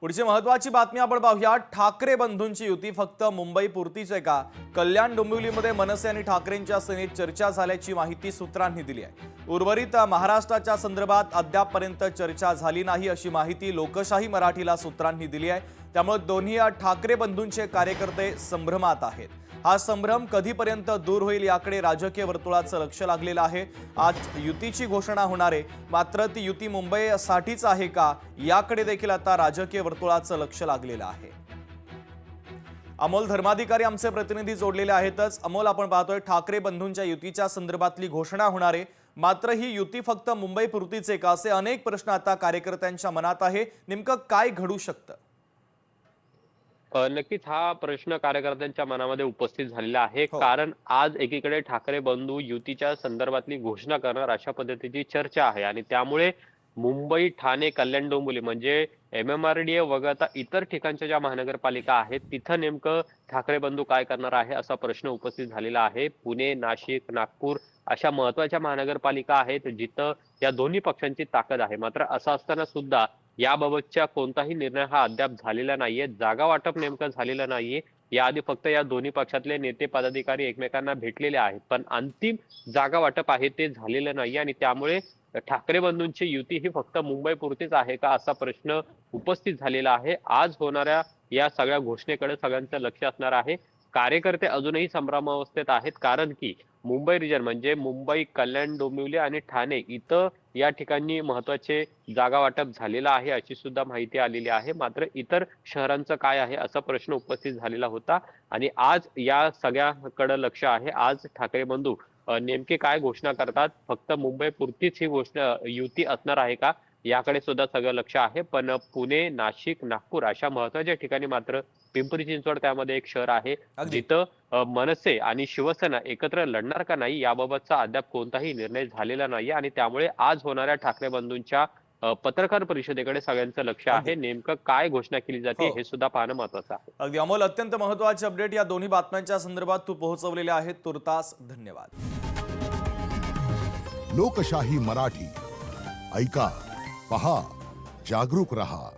पुढची महत्त्वाची बातमी आपण पाहूया। ठाकरे बंधूंची युती फक्त मुंबई पुरतीच आहे का? कल्याण डोंबिवलीमध्ये मनसे आणि ठाकरेंच्या सेनेत चर्चा झाल्याची माहिती सूत्रांनी दिली आहे। उर्वरित महाराष्ट्राच्या संदर्भात अद्यापपर्यंत चर्चा झाली नाही अशी माहिती लोकशाही मराठीला सूत्रांनी दिली आहे। त्यामुळे दोन्ही ठाकरे बंधूंचे कार्यकर्ते संभ्रमात आहेत। हा संभ्रम कधीपर्यंत दूर होईल याकडे राजकीय वर्तुळाचं लक्ष लागलेलं आहे। आज युतीची घोषणा होणार आहे, मात्र ती युती मुंबईसाठीच आहे का याकडे देखील आता राजकीय वर्तुळाचं लक्ष लागलेलं आहे। अमोल धर्माधिकारी आमचे प्रतिनिधी जोडलेले आहेतच। अमोल, आपण पाहतोय ठाकरे बंधूंच्या युतीच्या संदर्भातली घोषणा होणार आहे, मात्र ही युती फक्त मुंबई पुरतीच आहे का असे अनेक प्रश्न आता कार्यकर्त्यांच्या मनात आहे। नेमकं काय घडू शकतं? नक्कीच हा प्रश्न कार्यकर्त्यांच्या मनामध्ये उपस्थित झालेला आहे। कारण आज एकीकडे ठाकरे बंधू युतीच्या संदर्भातली घोषणा करणार अशा पद्धतीची चर्चा आहे आणि त्यामुळे मुंबई, ठाणे, कल्याण, डोंबिवली म्हणजे MMRDA वगळता इतर ठिकाणच्या ज्या महानगरपालिका आहेत तिथं नेमकं ठाकरे बंधू काय करणार आहे असा प्रश्न उपस्थित झालेला आहे। पुणे, नाशिक, नागपूर अशा महत्वाच्या महानगरपालिका आहेत जिथं या दोन्ही पक्षांची ताकद आहे। मात्र असं असताना सुद्धा याबाबतच्या कोणताही निर्णय हा अद्याप झालेला नाहीये। जागा वाटप नेमकं झालेलं नाहीये। याआधी फक्त या दोन्ही पक्षातले नेते पदाधिकारी एकमेकांना भेटलेले आहेत, पण अंतिम जागा वाटप आहे ते झालेलं नाही आणि त्यामुळे ठाकरे बंधूंची युती ही फक्त मुंबई पुरतीच आहे का असा प्रश्न उपस्थित झालेला आहे। आज होणाऱ्या या सगळ्या घोषणेकडे सगळ्यांचं लक्ष असणार आहे। कार्यकर्ते अजूनही संभ्रमावस्थेत आहेत, कारण की मुंबई रिजन म्हणजे मुंबई, कल्याण, डोंबिवली आणि ठाणे इथं या ठिकाणी महत्वाचे जागा वाटप झालेलं आहे अशी सुद्धा माहिती आलेली आहे। मात्र इतर शहरांचं काय आहे असा प्रश्न उपस्थित झालेला होता आणि आज या सगळ्याकडे लक्ष आहे। आज ठाकरे बंधू नेमके काय घोषणा करतात, फक्त मुंबई पुरतीच ही घोषणा युती असणार आहे का याकडे सुद्धा सगळं लक्ष आहे। पण पुणे, नाशिक, नागपूर अशा महत्वाच्या ठिकाणी मात्र पिंपरी चिंचवड त्यामध्ये एक शहर आहे जिथं मनसे आणि शिवसेना एकत्र लढणार का नाही याबाबतचा अद्याप कोणताही निर्णय झालेला नाही आणि त्यामुळे आज होणाऱ्या ठाकरे बंधूंच्या पत्रकार परिषदेकडे सगळ्यांचं लक्ष आहे। नेमकं काय घोषणा केली जाते हे सुद्धा पाहणं महत्वाचं आहे। अगदी अमोल, अत्यंत महत्त्वाचे अपडेट या दोन्ही बातम्यांच्या संदर्भात तू पोहोचवलेले आहेत, तुर्तास धन्यवाद। लोकशाही मराठी ऐका, पहा, जागरूक रहा।